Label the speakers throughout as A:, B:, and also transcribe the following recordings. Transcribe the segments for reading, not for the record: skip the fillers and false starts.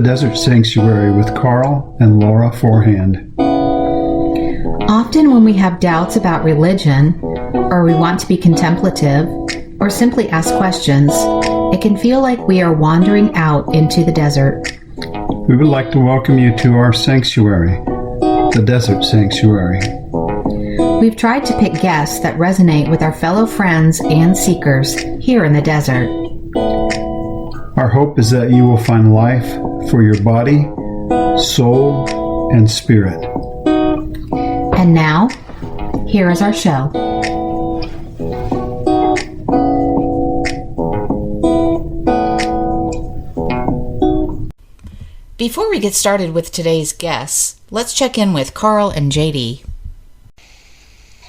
A: Desert Sanctuary with Karl and Laura Forehand.
B: Often when we have doubts about religion, or we want to be contemplative, or simply ask questions, it can feel like we are wandering out into the desert.
A: We would like to welcome you to our sanctuary, the Desert Sanctuary.
B: We've tried to pick guests that resonate with our fellow friends and seekers here in the desert.
A: Our hope is that you will find life for your body, soul, and spirit.
B: And now, here is our show. Before we get started with today's guests, let's check in with Karl and JD.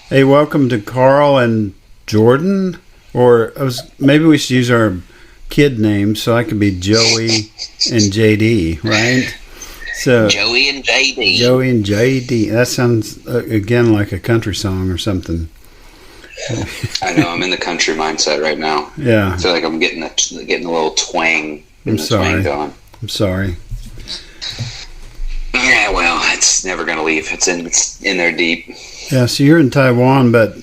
A: Hey, welcome to Karl and Jordan, maybe we should use our kid names so I could be Joey and JD, right? So
C: Joey and JD.
A: Joey and JD. That sounds again like a country song or something.
C: I know, I'm in the country mindset right now.
A: Yeah,
C: I feel like I'm getting a little twang. Twang going.
A: I'm sorry.
C: Yeah, well, it's never gonna leave. It's in there deep.
A: Yeah, so you're in Taiwan, but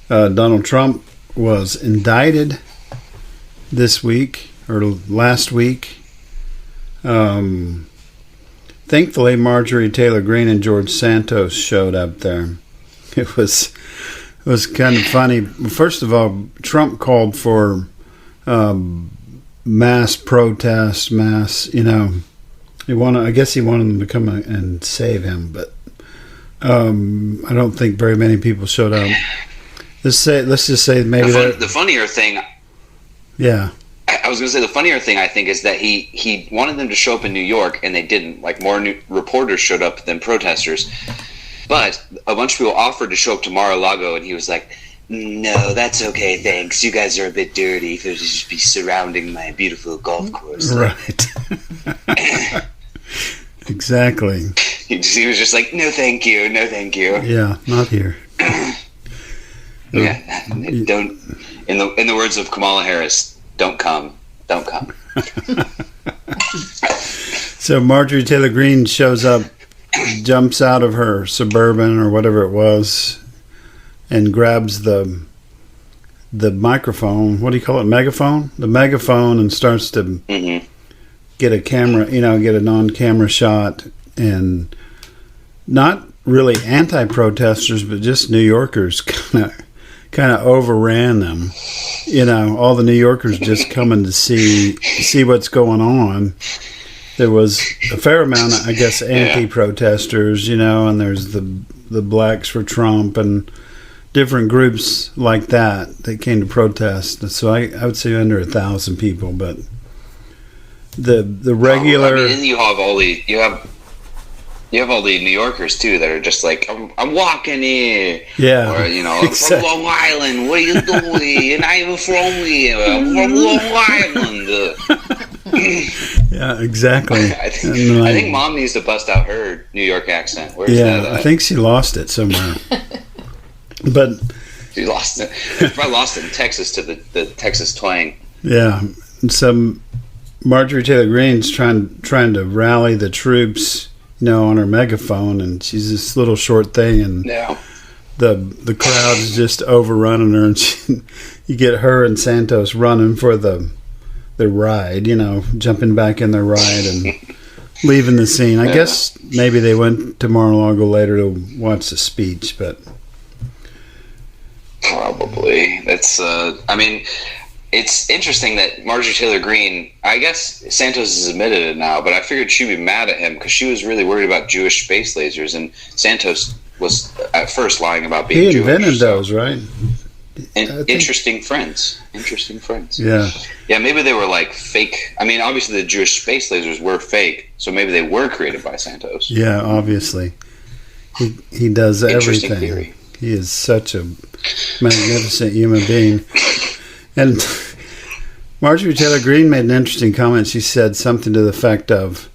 A: Donald Trump was indicted this week or last week. Thankfully, Marjorie Taylor Greene and George Santos showed up there. It was kind of funny. First of all, Trump called for mass protest, I guess he wanted them to come and save him, but I don't think very many people showed up. Let's just say maybe
C: the funnier thing.
A: Yeah.
C: I was going to say the funnier thing I think is that he wanted them to show up in New York and they didn't. Like more reporters showed up than protesters. But a bunch of people offered to show up to Mar-a-Lago and he was like, "No, that's okay, thanks. You guys are a bit dirty if you'll just be surrounding my beautiful golf course."
A: Right. Exactly.
C: He was just like, "No, thank you. No, thank you."
A: Yeah, not here.
C: Yeah, don't. In the words of Kamala Harris, don't come.
A: So Marjorie Taylor Greene shows up, jumps out of her Suburban or whatever it was, and grabs the microphone. What do you call it? Megaphone? The megaphone, and starts to get a camera, get a non-camera shot, and not really anti-protesters, but just New Yorkers kind of overran them. All the New Yorkers just coming to see what's going on. There was a fair amount of, I guess, anti-protesters, and there's the Blacks for Trump and different groups like that came to protest. So I would say under 1,000 people, but the regular.
C: And you have all the New Yorkers too that are just like, I'm walking here.
A: Yeah.
C: Or, I'm from Long Island. What are you doing? And I'm from here. I'm from Long Island.
A: Yeah, exactly.
C: I think Mom needs to bust out her New York accent. Where's that at?
A: I think she lost it somewhere. But
C: she lost it. She probably lost it in Texas to the Texas twang.
A: Yeah. Some Marjorie Taylor Greene's trying to rally the troops, on her megaphone, and she's this little short thing, and the crowd's just overrunning her, and you get her and Santos running for the ride, jumping back in their ride and leaving the scene. I guess maybe they went to Mar-a-Lago later to watch the speech, but
C: probably it's. It's interesting that Marjorie Taylor Greene, I guess Santos has admitted it now, but I figured she'd be mad at him because she was really worried about Jewish space lasers, and Santos was at first lying about being Jewish.
A: He invented those, right?
C: Interesting friends.
A: Yeah.
C: Yeah, maybe they were like fake. I mean, obviously the Jewish space lasers were fake, so maybe they were created by Santos.
A: Yeah, obviously. He does
C: Interesting
A: everything.
C: Theory.
A: He is such a magnificent human being. And Marjorie Taylor Greene made an interesting comment. She said something to the effect of,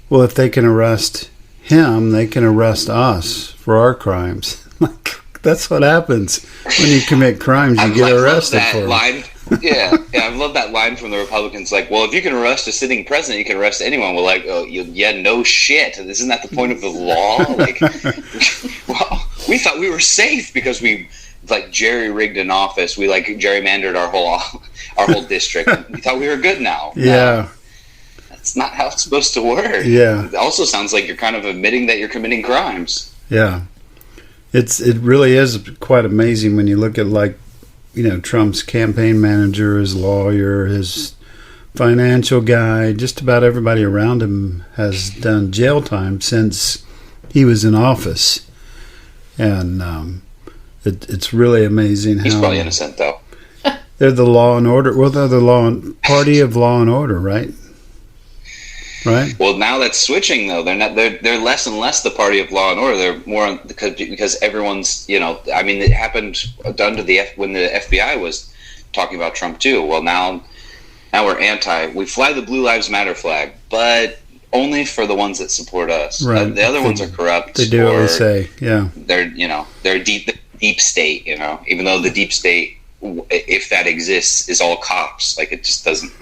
A: well, if they can arrest him, they can arrest us for our crimes. Like, that's what happens when you commit crimes. You get arrested for
C: line. Yeah, I love that line from the Republicans. Like, well, if you can arrest a sitting president, you can arrest anyone. Well, like, oh, yeah, no shit. Isn't that the point of the law? Like, well, we thought we were safe because we like jerry rigged an office. We like gerrymandered our whole district. We thought we were good now.
A: Yeah.
C: That's not how it's supposed to work.
A: Yeah.
C: It also sounds like you're kind of admitting that you're committing crimes.
A: Yeah. It really is quite amazing when you look at, like, you know, Trump's campaign manager, his lawyer, his financial guy, just about everybody around him has done jail time since he was in office. And it's really amazing how...
C: He's probably innocent, though.
A: They're the law and order. Well, they're the party of law and order, right? Right.
C: Well, now that's switching, though. They're not. They're less and less the party of law and order. They're more because everyone's. You know, I mean, it happened under when the FBI was talking about Trump too. Well, now we're anti. We fly the Blue Lives Matter flag, but only for the ones that support us.
A: Right.
C: The other ones are corrupt.
A: They do what they say. Yeah.
C: They're deep state. You know, even though the deep state, if that exists, is all cops. Like, it just doesn't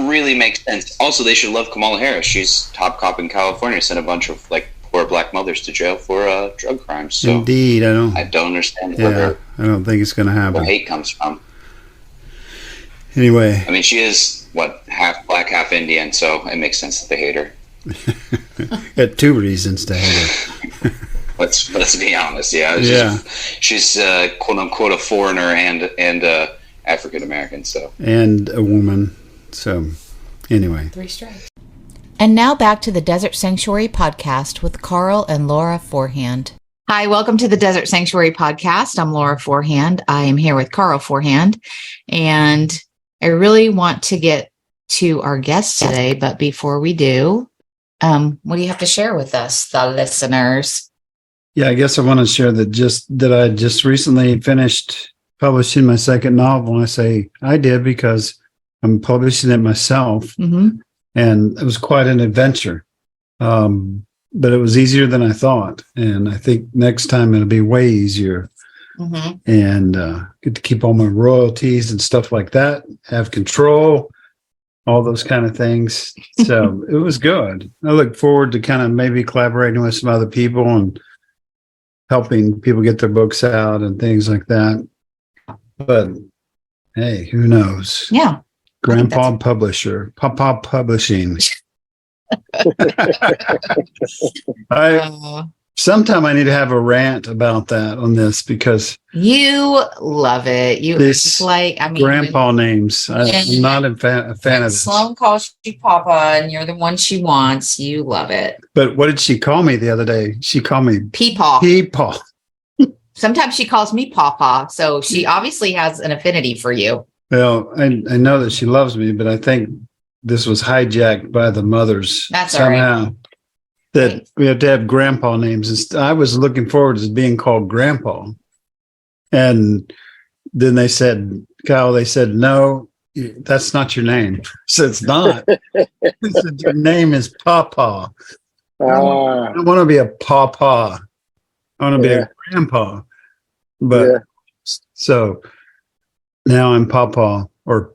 C: really make sense. Also, they should love Kamala Harris. She's top cop in California. Sent a bunch of like poor black mothers to jail for drug crimes. So
A: indeed, I don't
C: understand where
A: I don't think it's going to happen.
C: the hate comes from.
A: Anyway,
C: I mean, she is half black, half Indian, so it makes sense that they hate her.
A: got two reasons to hate her.
C: Let's be honest. Yeah. She's quote unquote a foreigner and African American. So,
A: and a woman. So anyway,
B: 3 strikes. And now back to the Desert Sanctuary podcast with Karl and Laura Forehand. Hi, welcome to the Desert Sanctuary podcast. I'm Laura Forehand. I am here with Karl Forehand, and I really want to get to our guest today. But before we do, what do you have to share with us, the listeners?
A: Yeah, I guess I want to share that I just recently finished publishing my second novel. And I say I did because I'm publishing it myself.
B: Mm-hmm.
A: And it was quite an adventure. But it was easier than I thought. And I think next time it'll be way easier.
B: Mm-hmm.
A: And get to keep all my royalties and stuff like that, have control, all those kind of things. So it was good. I look forward to kind of maybe collaborating with some other people and helping people get their books out and things like that. But hey, who knows?
B: Yeah.
A: Grandpa Publisher, Papa Publishing. Sometime I need to have a rant about that on this because
B: you love it.
A: Grandpa names. I'm not a fan of this.
B: Sloan calls you Papa, and you're the one she wants. You love it.
A: But what did she call me the other day? She called me
B: Peepaw.
A: Peepaw.
B: Sometimes she calls me Pawpaw, so she obviously has an affinity for you.
A: Well, I know that she loves me, but I think this was hijacked by the mothers.
B: That's
A: somehow.
B: all right.
A: That we have to have grandpa names. I was looking forward to being called Grandpa. And then they said, Kyle, no, that's not your name. So it's not. Said, your name is Papa. I don't want to be a Papa. I want to be a grandpa. But so now I'm Papa or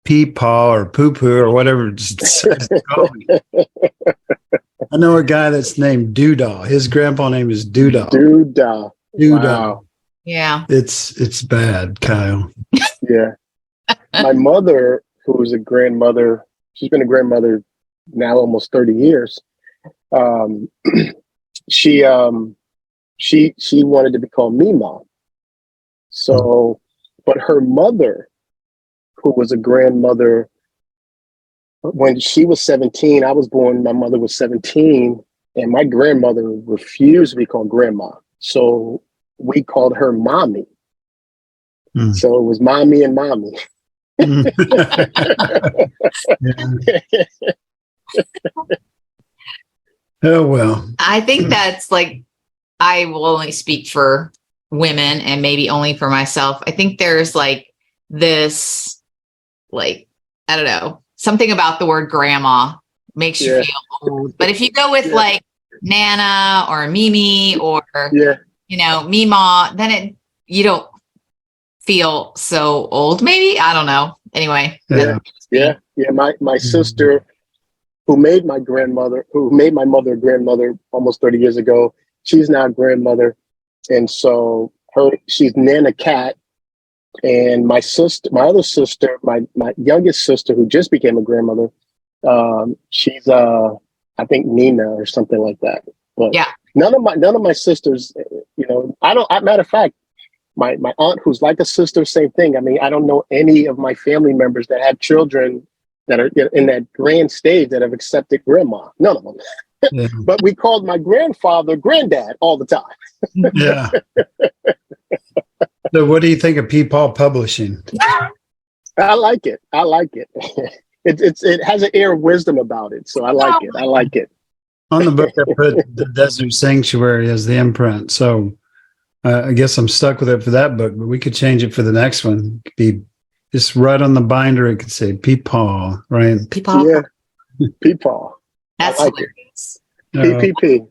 A: Peepaw or Poo Poo or whatever it decides to call me. I know a guy that's named Doodah. His grandpa name is Doodah.
D: Doodah.
A: Wow.
B: Yeah.
A: It's bad, Kyle.
D: Yeah. My mother, who was a grandmother, she's been a grandmother now almost 30 years. She wanted to be called Mima. So, but her mother, who was a grandmother, when she was 17, I was born, my mother was 17, and my grandmother refused to be called grandma. So we called her Mommy. So it was Mommy and Mommy.
A: Oh, well.
B: I think that's like, I will only speak for women and maybe only for myself. I think there's like this, like, I don't know, something about the word grandma makes you feel old. But if you go with like Nana or Mimi or, you know, Mima, then you don't
E: feel so old, maybe. I don't know. Anyway.
D: Yeah. My sister, who made my mother a grandmother almost 30 years ago, she's now a grandmother. And so she's Nana Cat. And my other sister, my youngest sister, who just became a grandmother, she's I think Nina or something like that. But
E: yeah,
D: none of my sisters, matter of fact, my aunt, who's like a sister, same thing. I mean, I don't know any of my family members that have children that are in that grand stage that have accepted grandma. None of them.
A: Yeah.
D: But we called my grandfather granddad all the time.
A: Yeah. So what do you think of Peepaw Publishing?
D: I like it. It has an air of wisdom about it. So I like it.
A: On the book, I put The Desert Sanctuary as the imprint. So I guess I'm stuck with it for that book, but we could change it for the next one. It could be just right on the binder. It could say Peepaw, right?
E: Peepaw.
D: Yeah. Peepaw.
E: That's
D: I like
E: hilarious.
D: PPP.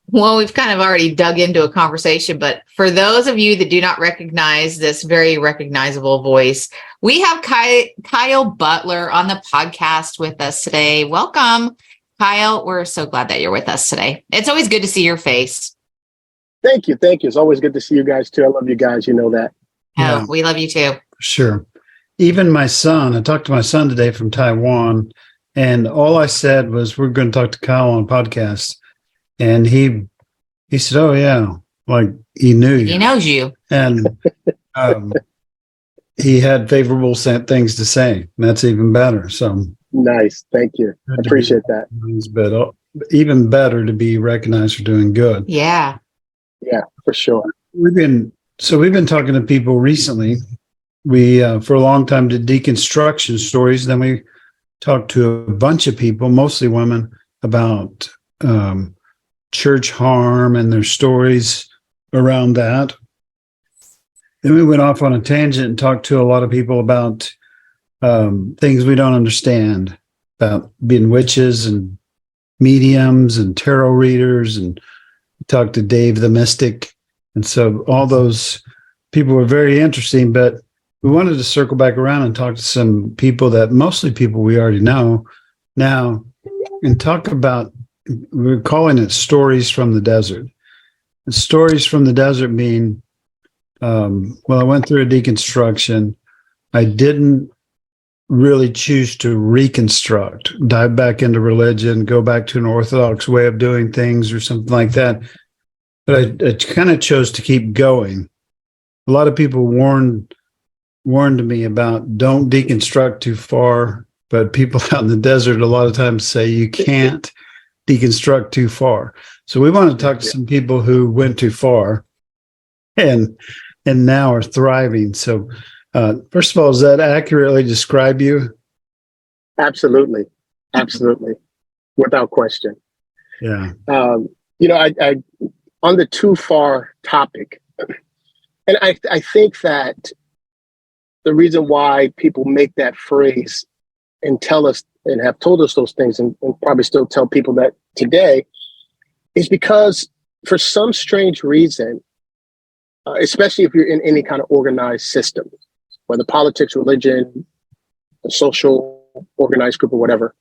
E: Well, we've kind of already dug into a conversation, but for those of you that do not recognize this very recognizable voice, we have Kyle Butler on the podcast with us today. Welcome, Kyle. We're so glad that you're with us today. It's always good to see your face.
D: Thank you. It's always good to see you guys too. I love you guys. You know that.
E: Oh, we love you too.
A: Sure. Even my son, I talked to my son today from Taiwan, and all I said was, we're going to talk to Kyle on a podcast. And he said, "Oh yeah," like he knew you.
E: He knows you,
A: and he had favorable things to say. And that's even better. So
D: nice, thank you. I appreciate that.
A: But even better to be recognized for doing good.
E: Yeah,
D: for sure.
A: We've been talking to people recently. We for a long time did deconstruction stories. Then we talked to a bunch of people, mostly women, about church harm and their stories around that. Then we went off on a tangent and talked to a lot of people about things we don't understand, about being witches and mediums and tarot readers, and talked to Dave the Mystic. And so all those people were very interesting, but we wanted to circle back around and talk to some people that mostly people we already know now, and talk about, we're calling it Stories from the Desert. And Stories from the Desert mean, I went through a deconstruction. I didn't really choose to reconstruct, dive back into religion, go back to an orthodox way of doing things or something like that. But I kind of chose to keep going. A lot of people warned me about don't deconstruct too far, but people out in the desert a lot of times say you can't deconstruct too far. So we want to talk to some people who went too far and now are thriving. So first of all, does that accurately describe you?
D: Absolutely. Without question.
A: Yeah.
D: I on the too far topic, and I think that the reason why people make that phrase and tell us and have told us those things, and probably still tell people that today, is because for some strange reason, especially if you're in any kind of organized system, whether politics, religion, a social organized group or whatever,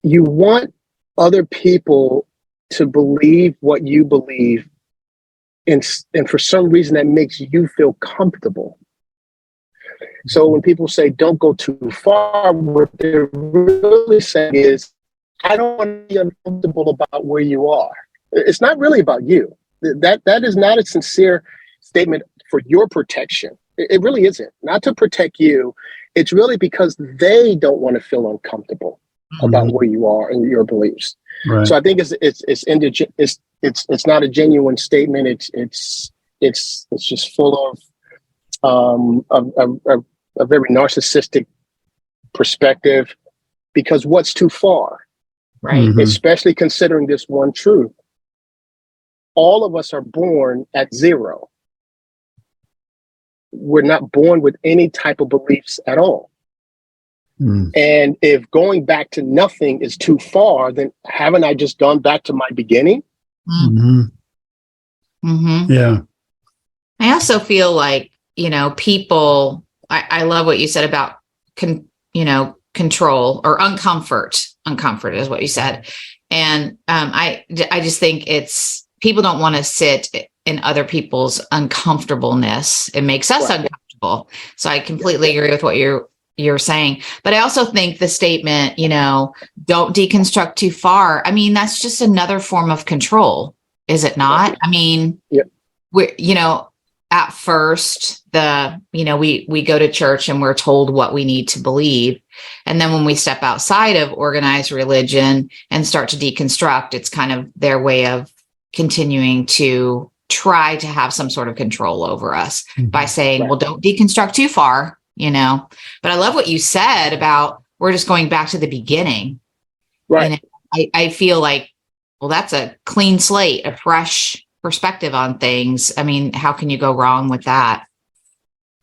D: you want other people to believe what you believe, and for some reason that makes you feel comfortable. So when people say don't go too far, what they're really saying is, I don't want to be uncomfortable about where you are. It's not really about you. That is not a sincere statement for your protection. It really isn't. Not to protect you. It's really because they don't want to feel uncomfortable about where you are and your beliefs.
A: Right.
D: So I think it's not a genuine statement. It's just full of a very narcissistic perspective, because what's too far,
E: right?
D: Especially considering this one truth: all of us are born at zero. We're not born with any type of beliefs at all. And if going back to nothing is too far, then haven't I just gone back to my beginning?
A: Yeah.
E: I also feel like people, I love what you said about, control or uncomfort is what you said. And I just think people don't want to sit in other people's uncomfortableness. It makes us uncomfortable. So I completely agree with what you're saying. But I also think the statement, don't deconstruct too far. I mean, that's just another form of control, is it not? I mean, at first we go to church and we're told what we need to believe. And then when we step outside of organized religion and start to deconstruct, it's kind of their way of continuing to try to have some sort of control over us by saying, well, don't deconstruct too far, but I love what you said about, we're just going back to the beginning. Right. I feel like, well, that's a clean slate, a fresh perspective on things. I mean, how can you go wrong with that?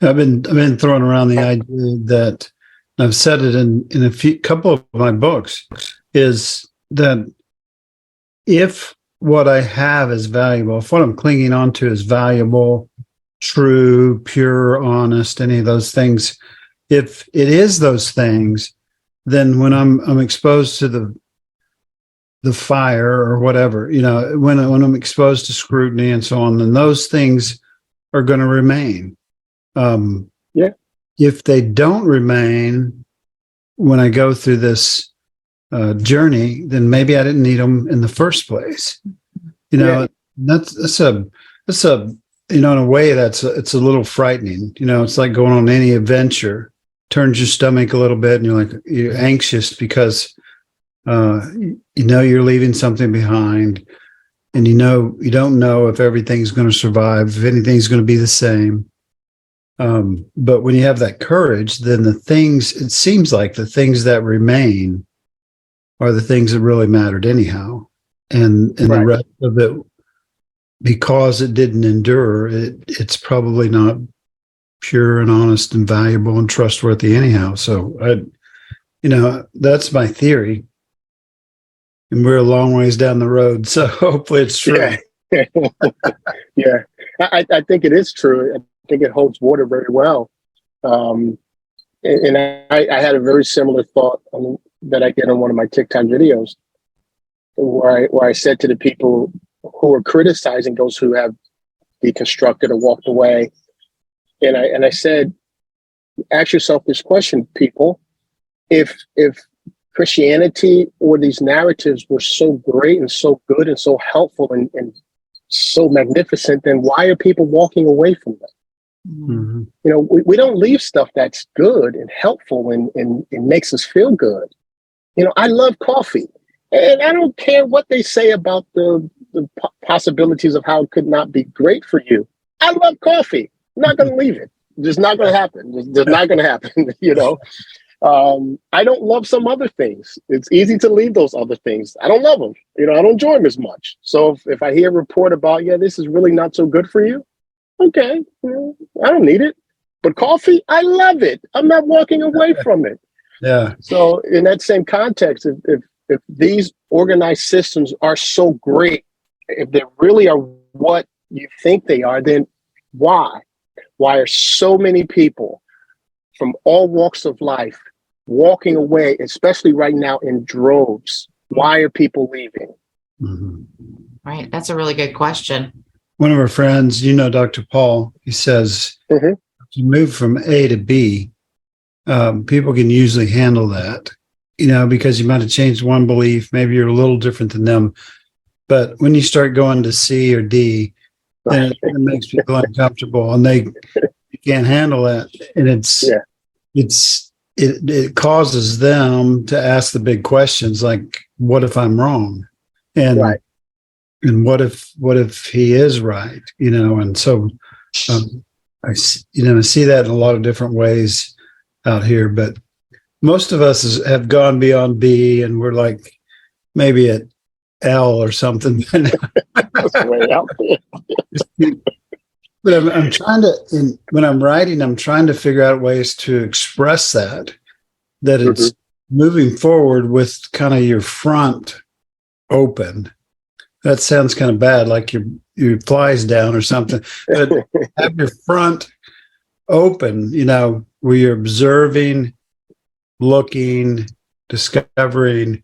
A: I've been throwing around the idea that I've said it in a couple of my books, is that if what I have is valuable, if what I'm clinging onto is valuable, true, pure, honest, any of those things, if it is those things, then when I'm exposed to the fire or whatever, when I'm exposed to scrutiny and so on, then those things are going to remain. If they don't remain when I go through this journey, then maybe I didn't need them in the first place. That's a in a way it's a little frightening. It's like going on any adventure, turns your stomach a little bit, and you're anxious because you're leaving something behind, and you don't know if everything's going to survive, if anything's going to be the same. But when you have that courage, then it seems like the things that remain are the things that really mattered anyhow. And the rest of it, because it didn't endure, it's probably not pure and honest and valuable and trustworthy anyhow. So that's my theory. And we're a long ways down the road, so hopefully it's true.
D: Yeah. I think it is true. I think it holds water very well. And I had a very similar thought that I did on one of my TikTok videos, where I said to the people who are criticizing those who have deconstructed or walked away, and I said, ask yourself this question, people: if Christianity or these narratives were so great and so good and so helpful and so magnificent, then why are people walking away from them? Mm-hmm. We don't leave stuff that's good and helpful and makes us feel good. I love coffee, and I don't care what they say about the possibilities of how it could not be great for you. I love coffee. I'm not going to leave it. Just not going to happen. Just not going to happen. I don't love some other things. It's easy to leave those other things. I don't love them. I don't enjoy them as much. So if I hear a report about, this is really not so good for you, okay, I don't need it. But coffee, I love it. I'm not walking away from it.
A: Yeah.
D: So in that same context, if these organized systems are so great, if they really are what you think they are, then why? Why are so many people from all walks of life walking away, especially right now in droves? Why are people leaving?
A: Mm-hmm.
E: Right. That's a really good question.
A: One of our friends, Dr. Paul, he says, if you move from A to B, people can usually handle that, because you might have changed one belief. Maybe you're a little different than them. But when you start going to C or D, then it makes people uncomfortable, and they can't handle that. And it causes them to ask the big questions, like, what if I'm wrong? And and what if he is right? And so I see that in a lot of different ways out here. But most of us have gone beyond B, and we're like maybe at L or something.
D: That's way out there.
A: But I'm trying to, when I'm writing, I'm trying to figure out ways to express that it's moving forward with kind of your front open. That sounds kind of bad, like your flies down or something. But have your front open, where you're observing, looking, discovering,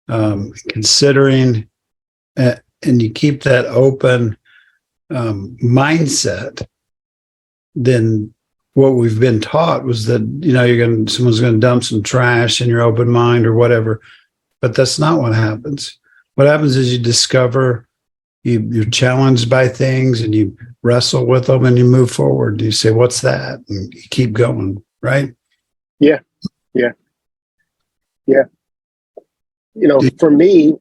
A: considering, and you keep that open mindset, then what we've been taught was that, someone's going to dump some trash in your open mind or whatever. But that's not what happens. What happens is you discover, you're challenged by things, and you wrestle with them, and you move forward. You say, what's that? And you keep going, right?
D: Yeah. For me,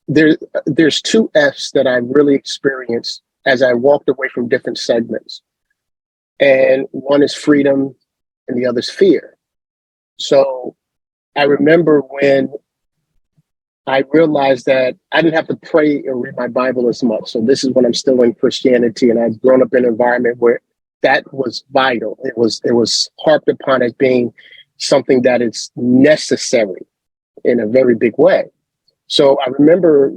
D: there's two F's that I really experienced as I walked away from different segments. And one is freedom and the other is fear. So I remember when I realized that I didn't have to pray or read my Bible as much. So this is when I'm still in Christianity, and I've grown up in an environment where that was vital. It was harped upon as being something that is necessary in a very big way. So I remember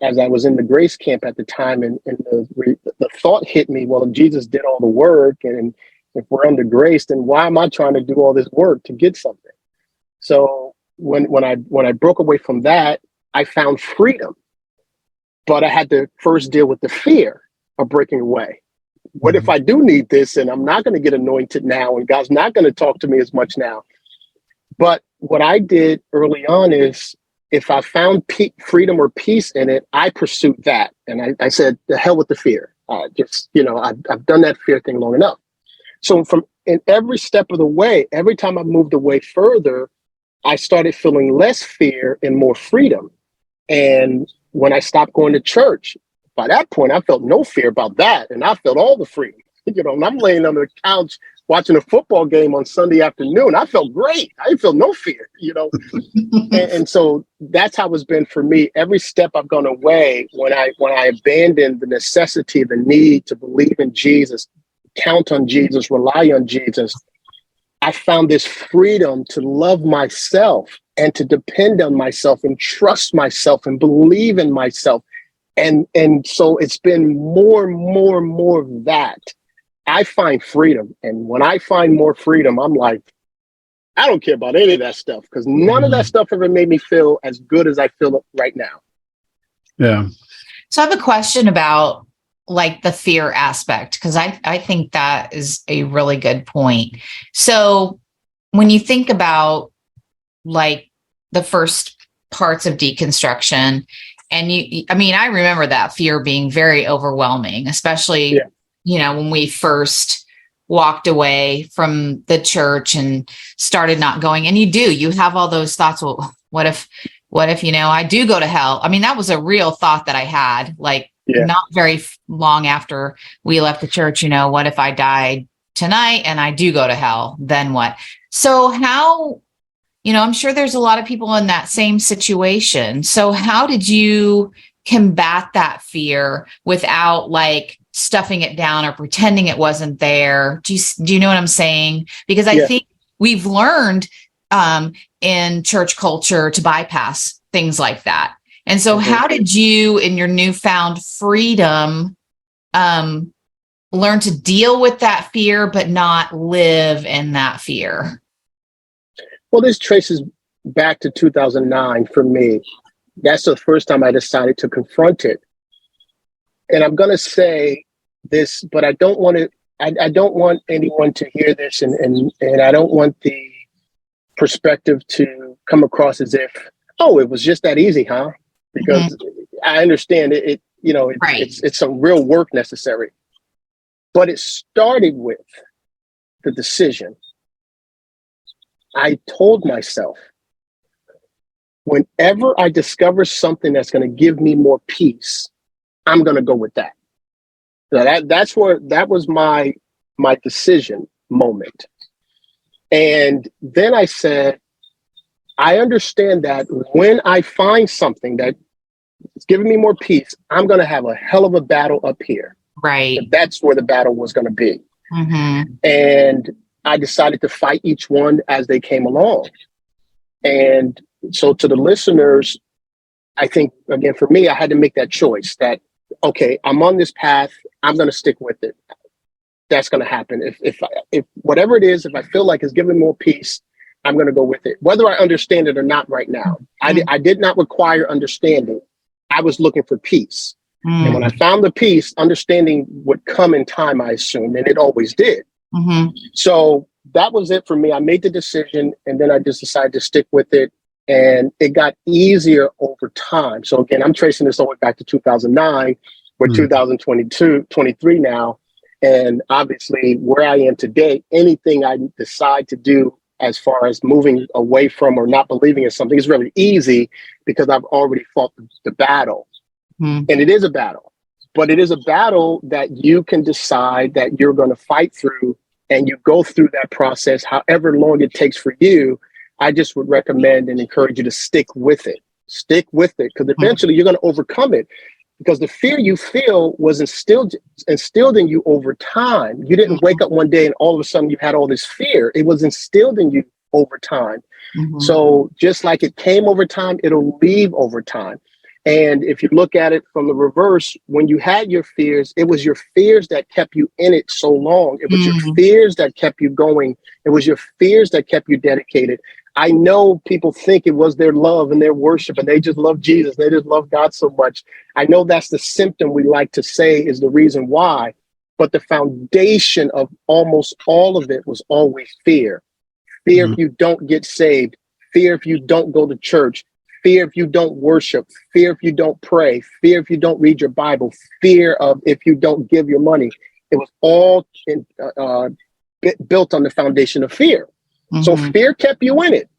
D: as I was in the grace camp at the time, and the thought hit me, well, if Jesus did all the work, and if we're under grace, then why am I trying to do all this work to get something? So when I broke away from that, I found freedom, but I had to first deal with the fear of breaking away. What if I do need this, and I'm not going to get anointed now, and God's not going to talk to me as much now? But what I did early on is, if I found freedom or peace in it, I pursued that. And I said, the hell with the fear. I've done that fear thing long enough. So in every step of the way, every time I moved away further, I started feeling less fear and more freedom. And when I stopped going to church, by that point, I felt no fear about that. And I felt all the freedom. And I'm laying on the couch watching a football game on Sunday afternoon. I felt great. I didn't feel no fear, and so that's how it's been for me. Every step I've gone away, when I abandoned the necessity, the need to believe in Jesus, count on Jesus, rely on Jesus, I found this freedom to love myself and to depend on myself and trust myself and believe in myself. And so it's been more of that. I find freedom. And when I find more freedom, I'm like, I don't care about any of that stuff, because none of that stuff ever made me feel as good as I feel right now.
A: Yeah.
E: So I have a question about like the fear aspect, because I think that is a really good point. So when you think about like the first parts of deconstruction, and I remember that fear being very overwhelming, especially, when we first walked away from the church and started not going. And you have all those thoughts. Well, what if, I do go to hell? I mean, that was a real thought that I had, not very long after we left the church. What if I died tonight and I do go to hell? Then what? So how, I'm sure there's a lot of people in that same situation. So how did you combat that fear without stuffing it down or pretending it wasn't there? Do you know what I'm saying? Because I think we've learned in church culture to bypass things like that. And so how did you, in your newfound freedom, learn to deal with that fear, but not live in that fear?
D: Well, this traces back to 2009 for me. That's the first time I decided to confront it. And I'm going to say this, but I don't want to. I don't want anyone to hear this, and I don't want the perspective to come across as if, oh, it was just that easy, huh? Because I understand it. It's some real work necessary. But it started with the decision. I told myself, whenever I discover something that's going to give me more peace, I'm going to go with that. So that was my decision moment. And then I said, I understand that when I find something that is giving me more peace, I'm going to have a hell of a battle up here.
E: Right.
D: That's where the battle was going to be. And I decided to fight each one as they came along. And so to the listeners, I think, again, for me, I had to make that choice that, okay, I'm on this path. I'm going to stick with it. that's going to happen. If whatever it is, if I feel like it's giving more peace, I'm going to go with it, whether I understand it or not right now. I did not require understanding. I was looking for peace. And when I found the peace, understanding would come in time, I assumed, and it always did. So that was it for me. I made the decision, and then I just decided to stick with it. And it got easier over time. So again, I'm tracing this all the way back to 2009. We're 23 now. And obviously where I am today, anything I decide to do as far as moving away from or not believing in something is really easy because I've already fought the battle. And it is a battle, but it is a battle that you can decide that you're going to fight through, and you go through that process, however long it takes for you. I just would recommend and encourage you to stick with it. Stick with it, because eventually you're going to overcome it, because the fear you feel was instilled in you over time. You didn't wake up one day and all of a sudden you had all this fear. It was instilled in you over time. So just like it came over time, it'll leave over time. And if you look at it from the reverse, when you had your fears, it was your fears that kept you in it so long. It was your fears that kept you going. It was your fears that kept you dedicated. I know people think it was their love and their worship, and they just love Jesus. They just love God so much. I know that's the symptom we like to say is the reason why, but the foundation of almost all of it was always fear. Fear if you don't get saved, fear if you don't go to church, fear if you don't worship, fear if you don't pray, fear if you don't read your Bible, fear of if you don't give your money. It was all built on the foundation of fear. So fear kept you in it,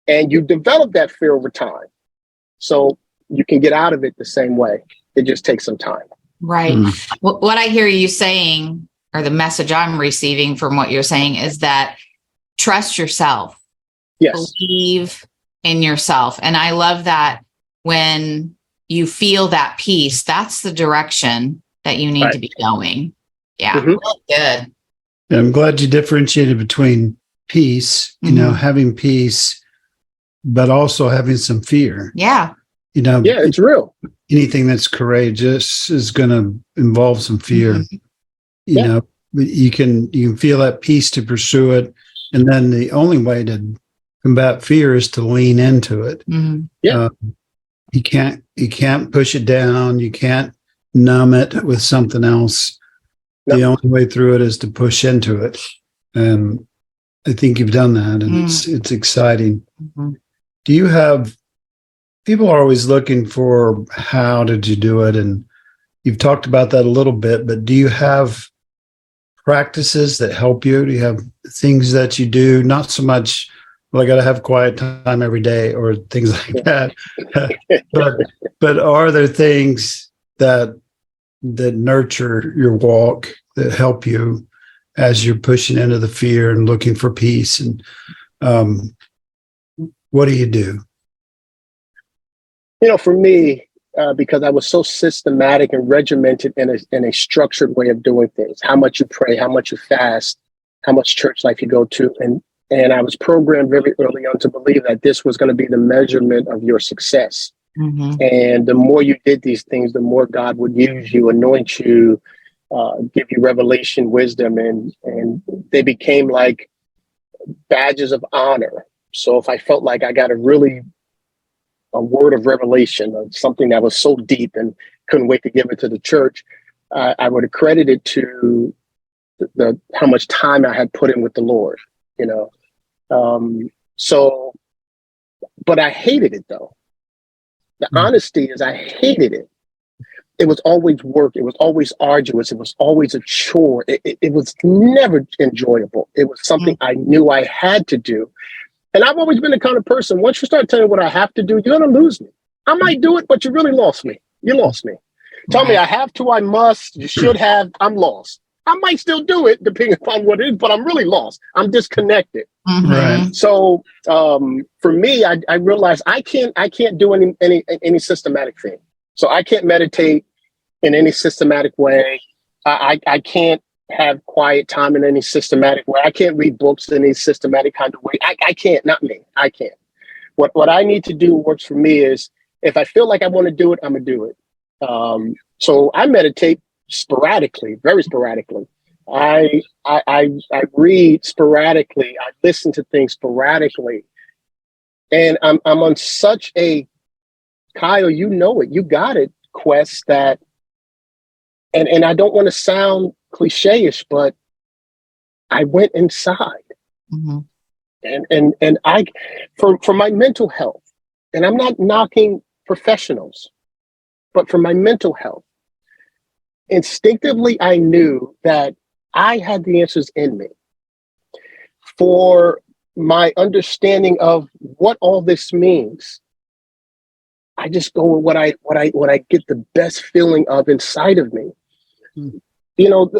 D: and you develop that fear over time. So you can get out of it the same way. It just takes some time.
E: Right. What I hear you saying, or the message I'm receiving from what you're saying, is that trust yourself.
D: Yes.
E: Believe in yourself. And I love that when you feel that peace, that's the direction that you need to be going. Yeah. Really good.
A: And I'm glad you differentiated between peace, you know, having peace, but also having some fear.
E: Yeah.
A: You know,
D: yeah, it's real.
A: Anything that's courageous is going to involve some fear. You know, but you can feel that peace to pursue it. And then the only way to combat fear is to lean into it. You can't push it down. You can't numb it with something else. The only way through it is to push into it. And I think you've done that, and it's exciting. Do you have, people are always looking for how did you do it? And you've talked about that a little bit, but do you have practices that help you? Do you have things that you do? Not so much, well, I got to have quiet time every day or things like that. but are there things that nurture your walk, that help you as you're pushing into the fear and looking for peace? And what do you do?
D: You know, for me, because I was so systematic and regimented in a structured way of doing things, how much you pray, how much you fast, how much church life you go to. And I was programmed very early on to believe that this was going to be the measurement of your success. And the more you did these things, the more God would use you, anoint you, give you revelation, wisdom, and they became like badges of honor. So if I felt like I got a word of revelation of something that was so deep and couldn't wait to give it to the church, I would accredit it to the how much time I had put in with the Lord, you know. So, but I hated it though. The honesty is I hated it. It was always work. It was always arduous. It was always a chore. It was never enjoyable. It was something I knew I had to do. And I've always been the kind of person, once you start telling me what I have to do, you're going to lose me. I might do it, but you really lost me. You lost me. Tell me I have to, I must, you should have, I'm lost. I might still do it depending upon what it is, but I'm really lost. I'm disconnected.
A: Right.
D: So for me, I realized I can't do any systematic thing. So I can't meditate in any systematic way. I can't have quiet time in any systematic way. I can't read books in any systematic kind of way. I can't, not me. I can't. What I need to do works for me is if I feel like I want to do it, I'm gonna do it. So I meditate sporadically, very sporadically. I read sporadically. I listen to things sporadically, and I'm on such a, Kyle, you know it, you got it, quest that, and I don't want to sound cliche-ish, but I went inside,
E: Mm-hmm.
D: and I, for my mental health, and I'm not knocking professionals, but for my mental health, instinctively I knew that I had the answers in me. For my understanding of what all this means, I just go with what I get the best feeling of inside of me.
A: Hmm.
D: You know,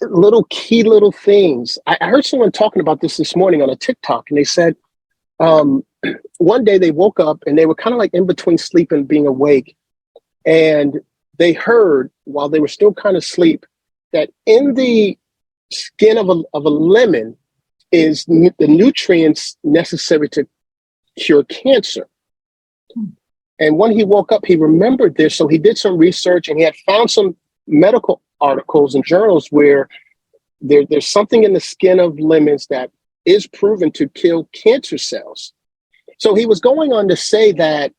D: little key little things. I heard someone talking about this morning on a TikTok, and they said one day they woke up and they were kind of like in between sleep and being awake, and they heard while they were still kind of asleep that in the skin of a lemon is the nutrients necessary to cure cancer. And when he woke up, he remembered this. So he did some research and he had found some medical articles and journals where there's something in the skin of lemons that is proven to kill cancer cells. So he was going on to say that,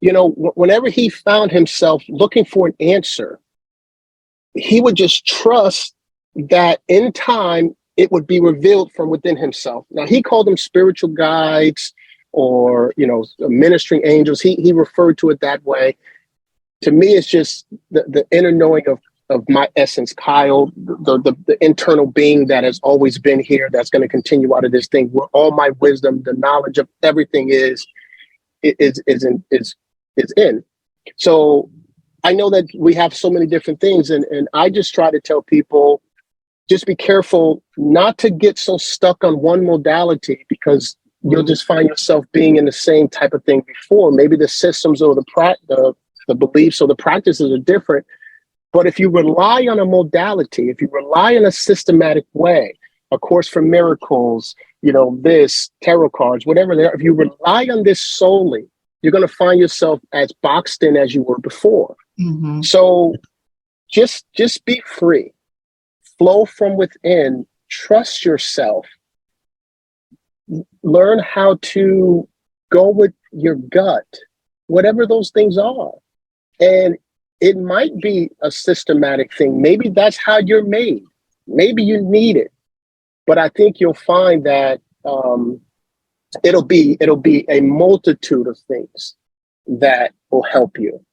D: you know, whenever he found himself looking for an answer, he would just trust that in time it would be revealed from within himself. Now, he called them spiritual guides or, you know, ministering angels. He referred to it that way. To me, it's just the inner knowing of my essence, Kyle, the internal being that has always been here, that's going to continue out of this thing, where all my wisdom, the knowledge of everything is in. So I know that we have so many different things, and I just try to tell people, just be careful not to get so stuck on one modality, because you'll just find yourself being in the same type of thing before. Maybe the systems or the beliefs or the practices are different. But if you rely on a modality, if you rely on a systematic way, A Course for Miracles, you know, this, tarot cards, whatever they are, if you rely on this solely, you're going to find yourself as boxed in as you were before.
E: Mm-hmm.
D: So just be free. Flow from within, trust yourself, learn how to go with your gut, whatever those things are. And it might be a systematic thing. Maybe that's how you're made. Maybe you need it. But I think you'll find that it'll be a multitude of things that will help you.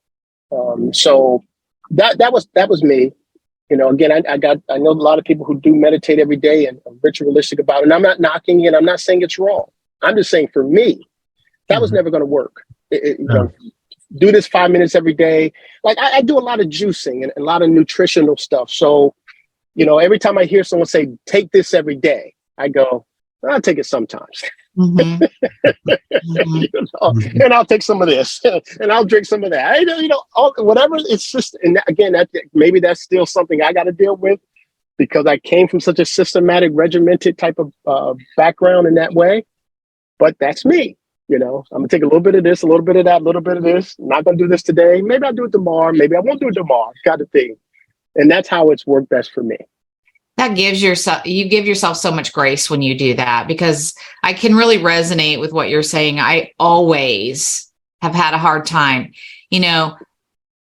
D: So that was me. You know, again, I know a lot of people who do meditate every day and are ritualistic about it. And I'm not knocking it. I'm not saying it's wrong. I'm just saying for me, that was never going to work. You know, do this 5 minutes every day. Like I do a lot of juicing and a lot of nutritional stuff. So, you know, every time I hear someone say, take this every day, I go, I'll take it sometimes.
E: Mm-hmm. Mm-hmm.
D: You know, and I'll take some of this and I'll drink some of that. You know, whatever. It's just, and again, maybe that's still something I got to deal with, because I came from such a systematic, regimented type of background in that way. But that's me. You know, I'm gonna take a little bit of this, a little bit of that, a little bit of this. I'm not gonna do this today. Maybe I'll do it tomorrow. Maybe I won't do it tomorrow. Kind of thing. And that's how it's worked best for me.
E: That you give yourself so much grace when you do that, because I can really resonate with what you're saying. I always have had a hard time. You know,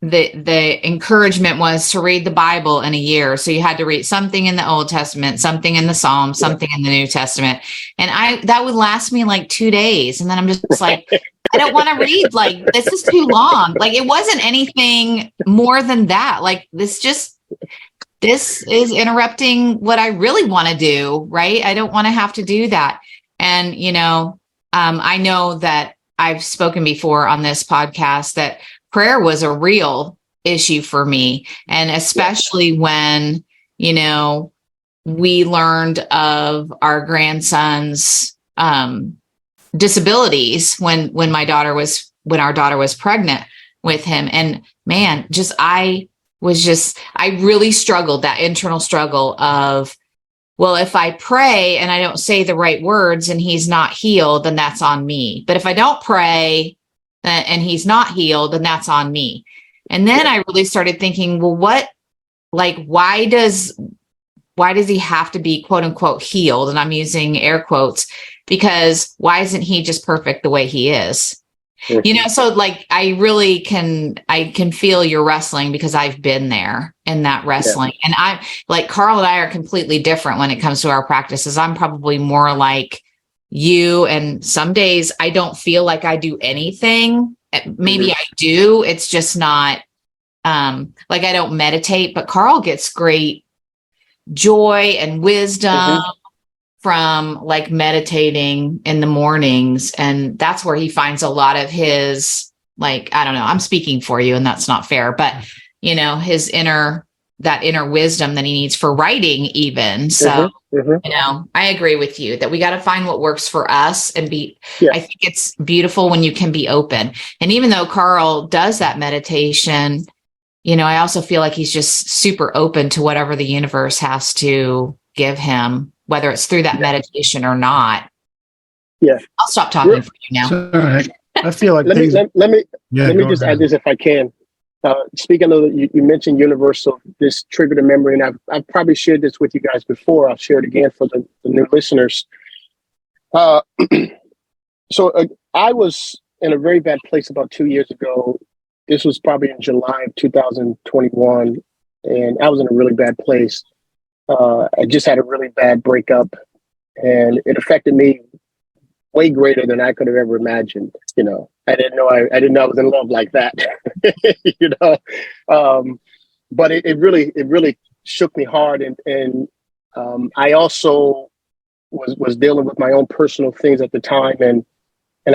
E: the encouragement was to read the Bible in a year. So you had to read something in the Old Testament, something in the Psalms, something in the New Testament. And that would last me like 2 days. And then I'm just like, I don't want to read. Like, this is too long. Like, it wasn't anything more than that. Like, this is interrupting what I really want to do, right? I don't want to have to do that. And, you know, I know that I've spoken before on this podcast that prayer was a real issue for me. And especially when, you know, we learned of our grandson's disabilities when our daughter was pregnant with him. And man, I really struggled, that internal struggle of, well, if I pray and I don't say the right words and he's not healed, then that's on me. But if I don't pray and he's not healed, then that's on me. And then I really started thinking, well, why does why does he have to be quote unquote healed? And I'm using air quotes, because why isn't he just perfect the way he is? So like I can feel your wrestling, because I've been there in that wrestling. And I'm like, Karl and I are completely different when it comes to our practices. I'm probably more like you, and some days I don't feel like I do anything. Maybe I do. It's just not like I don't meditate, but Karl gets great joy and wisdom from like meditating in the mornings. And that's where he finds a lot of his, like, I don't know, I'm speaking for you and that's not fair, but his inner wisdom that he needs for writing even. So, I agree with you that we got to find what works for us and I think it's beautiful when you can be open. And even though Karl does that meditation, I also feel like he's just super open to whatever the universe has to give him, whether it's through that meditation or not.
D: Yeah.
E: I'll stop talking for you now.
A: All right. I feel like
D: let me just add this if I can. Speaking of, you mentioned universal, this triggered a memory, and I've probably shared this with you guys before. I'll share it again for the new listeners. So I was in a very bad place about 2 years ago. This was probably in July of 2021, and I was in a really bad place. I just had a really bad breakup, and it affected me way greater than I could have ever imagined. I didn't know I was in love like that. But it really shook me hard, and I also was dealing with my own personal things at the time, and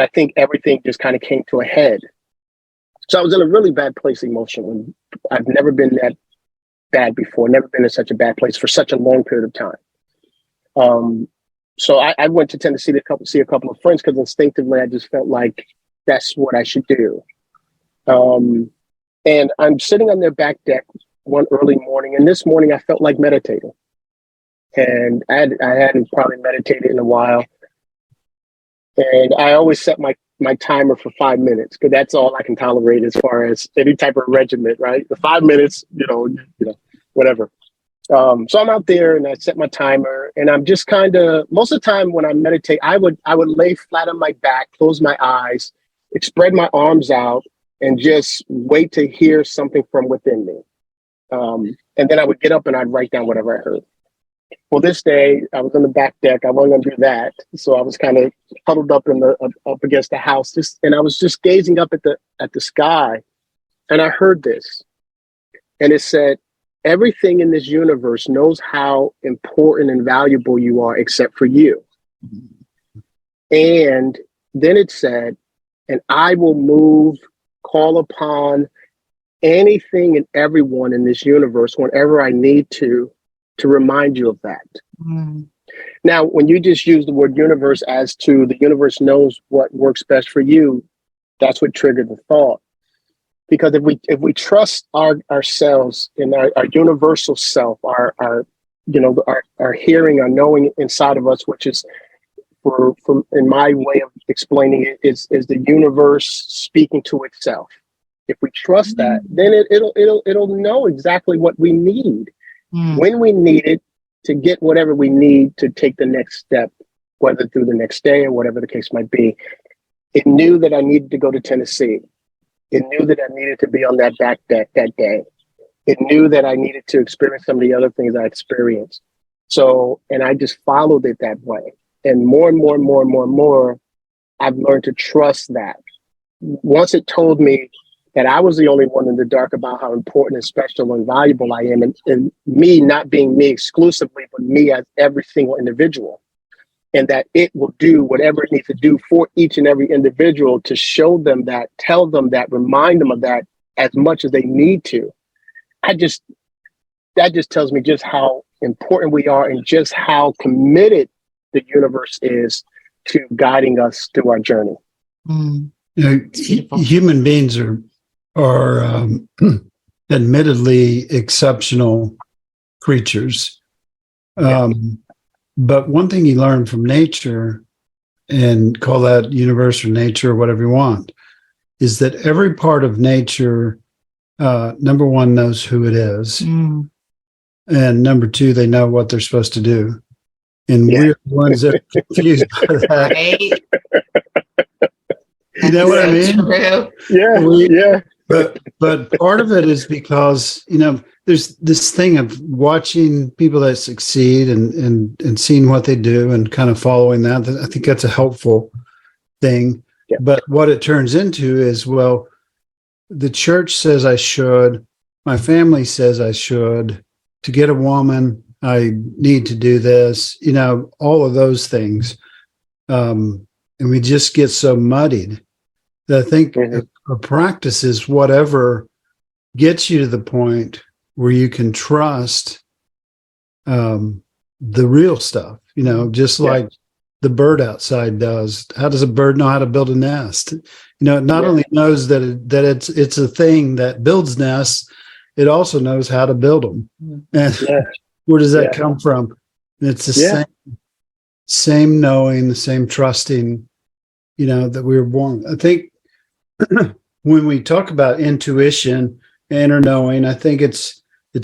D: I think everything just kind of came to a head. So I was in a really bad place emotionally. I've never been that bad before, never been in such a bad place for such a long period of time. So I went to Tennessee to see a couple of friends, because instinctively I just felt like that's what I should do. And I'm sitting on their back deck one early morning, and this morning I felt like meditating. And I hadn't probably meditated in a while. And I always set my timer for 5 minutes, because that's all I can tolerate as far as any type of regimen, right? The 5 minutes, whatever. So I'm out there and I set my timer, and I'm just kind of, most of the time when I meditate, I would lay flat on my back, close my eyes, spread my arms out, and just wait to hear something from within me. And then I would get up and I'd write down whatever I heard. Well, this day I was on the back deck. I wasn't going to do that, so I was kind of huddled up up against the house, and I was just gazing up at the sky, and I heard this, and it said, "Everything in this universe knows how important and valuable you are, except for you." And then it said, "And I will call upon anything and everyone in this universe whenever I need to remind you of that." Now, when you just use the word universe as to the universe knows what works best for you, that's what triggered the thought. Because if we trust ourselves in our universal self, our hearing, our knowing inside of us, which is, in my way of explaining it, is the universe speaking to itself. If we trust that, then it'll know exactly what we need when we need it, to get whatever we need to take the next step, whether through the next day or whatever the case might be. It knew that I needed to go to Tennessee. It knew that I needed to be on that back deck that day. It knew that I needed to experience some of the other things I experienced. So, and I just followed it that way. And more and more and more and more and more, I've learned to trust that. Once it told me that I was the only one in the dark about how important and special and valuable I am, and me not being me exclusively, but me as every single individual, and that it will do whatever it needs to do for each and every individual to show them that, tell them that, remind them of that as much as they need to. That just tells me just how important we are, and just how committed the universe is to guiding us through our journey.
A: Human beings are admittedly exceptional creatures. But one thing you learn from nature, and call that universe or nature or whatever you want, is that every part of nature, number one, knows who it is. and number two, they know what they're supposed to do. And
D: Yeah.
A: we're the ones that are confused by that.
E: Right?
A: You know what I mean?
E: True.
D: Yeah,
A: We-
D: yeah,
A: But part of it is because, there's this thing of watching people that succeed and seeing what they do and kind of following that. I think that's a helpful thing.
D: Yeah.
A: But what it turns into is, well, the church says I should, my family says I should. To get a woman, I need to do this, all of those things. And we just get so muddied that I think a practice is whatever gets you to the point where you can trust the real stuff, just like the bird outside does. How does a bird know how to build a nest? It not only knows that it's a thing that builds nests, it also knows how to build them. And where does that come from? It's the same knowing, the same trusting, that we were born. I think when we talk about intuition and inner knowing, I think it's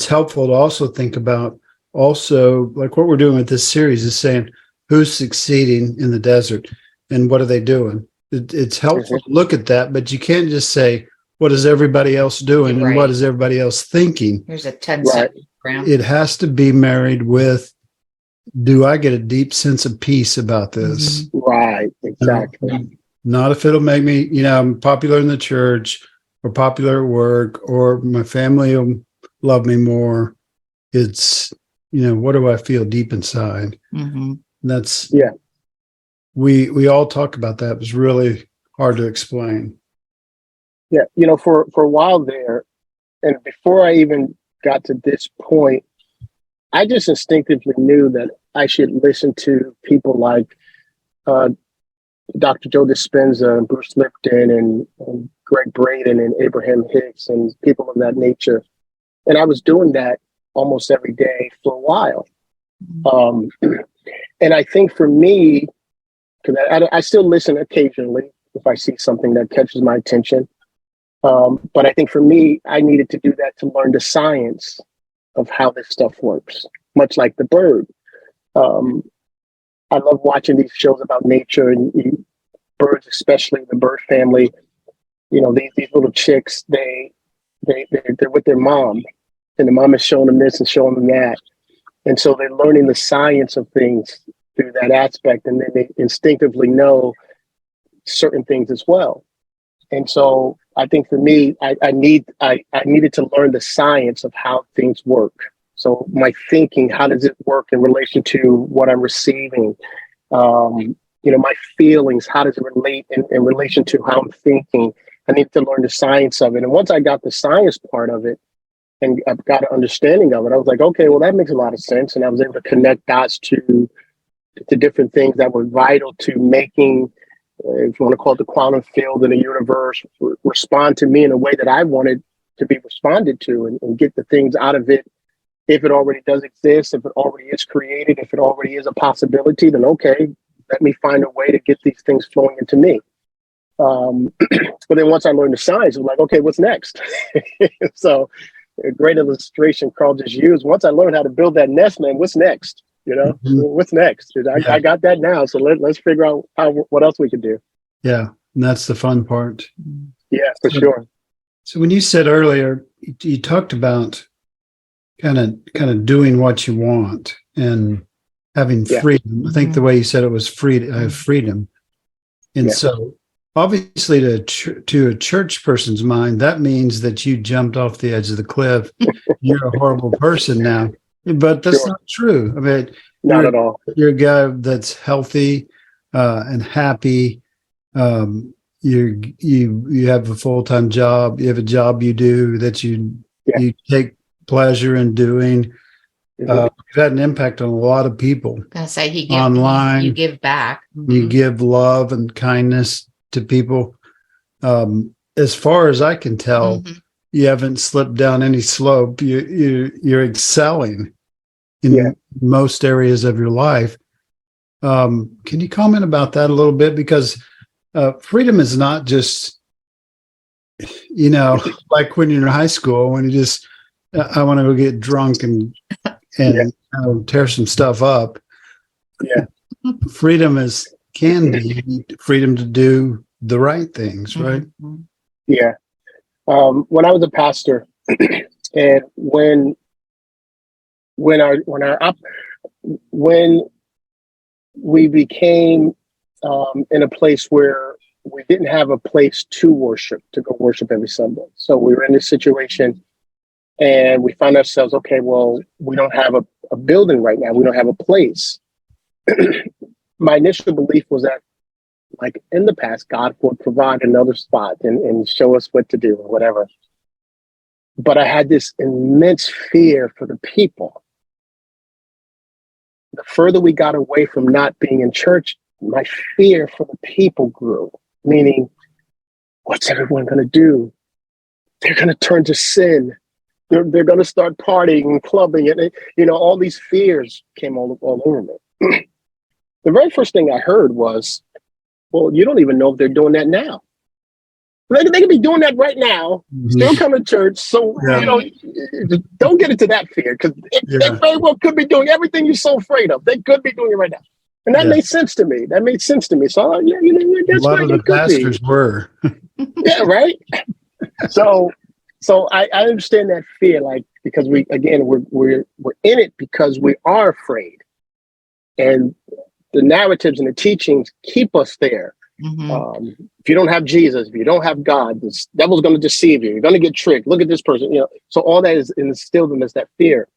A: helpful to also think about like what we're doing with this series is saying who's succeeding in the desert and what are they doing. It's helpful to look at that, but you can't just say, what is everybody else doing and what is everybody else thinking?
E: Here's a 10-step program.
A: It has to be married with, do I get a deep sense of peace about this?
D: right, exactly.
A: Not if it'll make me, I'm popular in the church or popular at work or my family will love me more. It's, what do I feel deep inside?
E: Mm-hmm.
A: That's, we all talk about that. It was really hard to explain.
D: Yeah, for a while there, and before I even got to this point, I just instinctively knew that I should listen to people like Dr. Joe Dispenza and Bruce Lipton and Greg Braden and Abraham Hicks and people of that nature. And I was doing that almost every day for a while. And I think for me, because I still listen occasionally if I see something that catches my attention. But I think for me, I needed to do that to learn the science of how this stuff works, much like the bird. I love watching these shows about nature and birds, especially the bird family. These little chicks, they're with their mom, and the mom is showing them this and showing them that. And so they're learning the science of things through that aspect, and then they instinctively know certain things as well. And so I think for me, I needed to learn the science of how things work. So my thinking, how does it work in relation to what I'm receiving? My feelings, how does it relate in relation to how I'm thinking? I need to learn the science of it. And once I got the science part of it and I've got an understanding of it, I was like, okay, well, that makes a lot of sense. And I was able to connect dots to different things that were vital to making, if you want to call it the quantum field in the universe, respond to me in a way that I wanted to be responded to and get the things out of it. If it already does exist, if it already is created, if it already is a possibility, then okay, let me find a way to get these things flowing into me. But then once I learned the science, I'm like, okay, what's next? So a great illustration Carl just used. Once I learned how to build that nest, man, what's next? What's next? I got that now. So let's figure out what else we can do.
A: Yeah. And that's the fun part.
D: Yeah, for sure.
A: So when you said earlier, you talked about kind of doing what you want and having freedom. I think the way you said it was freedom. I have freedom. And so obviously to a church person's mind, that means that you jumped off the edge of the cliff. You're a horrible person now. But that's not true. I mean,
D: not at all.
A: You're a guy that's healthy and happy. You have a full-time job. You have a job you do that you take pleasure in doing. You've had an impact on a lot of people.
E: I was gonna say
A: online.
E: You give back. Mm-hmm.
A: You give love and kindness to people. As far as I can tell, you haven't slipped down any slope. You're excelling in most areas of your life. Can you comment about that a little bit? Because freedom is not just, like when you're in high school, when you just, I want to go get drunk and and tear some stuff up.
D: Yeah.
A: Freedom can be freedom to do the right things, right?
D: Yeah. When I was a pastor, and when we became in a place where we didn't have a place to go worship every Sunday. So we were in this situation, and we found ourselves, okay, well, we don't have a building right now. We don't have a place. My initial belief was that, like in the past, God would provide another spot and show us what to do or whatever. But I had this immense fear for the people. The further we got away from not being in church, my fear for the people grew, meaning, what's everyone going to do? They're going to turn to sin. They're going to start partying and clubbing. And, all these fears came all over me. The very first thing I heard was, well, you don't even know if they're doing that now. They could be doing that right now, still come to church. So, don't get into that fear, because they very well could be doing everything you're so afraid of. They could be doing it right now. And that made sense to me. So, that's
A: a lot
D: right.
A: of the pastors were.
D: Yeah, right? So I understand that fear, like, because we're in it because we are afraid. And the narratives and the teachings keep us there. If you don't have Jesus, if you don't have God, the devil's going to deceive you. You're going to get tricked. Look at this person. So all that is instilled in us, that fear.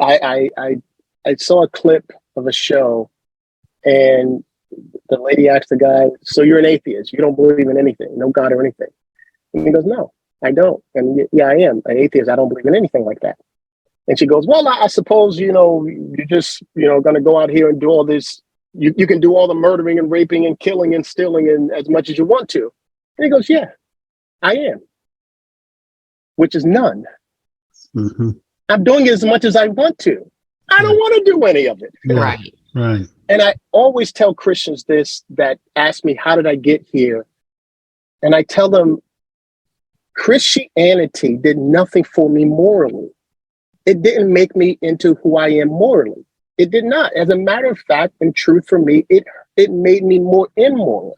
D: I saw a clip of a show, and the lady asked the guy, "So you're an atheist? You don't believe in anything, no God or anything?" And he goes, "No, I don't." And yeah, I am an atheist. I don't believe in anything like that. And she goes, "Well, I suppose you're just going to go out here and do all this. You can do all the murdering and raping and killing and stealing and as much as you want to." And he goes, "Yeah, I am," which is none.
A: Mm-hmm.
D: I'm doing it as much as I want to. I don't want to do any of it.
A: Yeah. Right.
D: And I always tell Christians this, that ask me, how did I get here? And I tell them, Christianity did nothing for me morally. It didn't make me into who I am morally. It did not. As a matter of fact, and truth for me, it made me more immoral.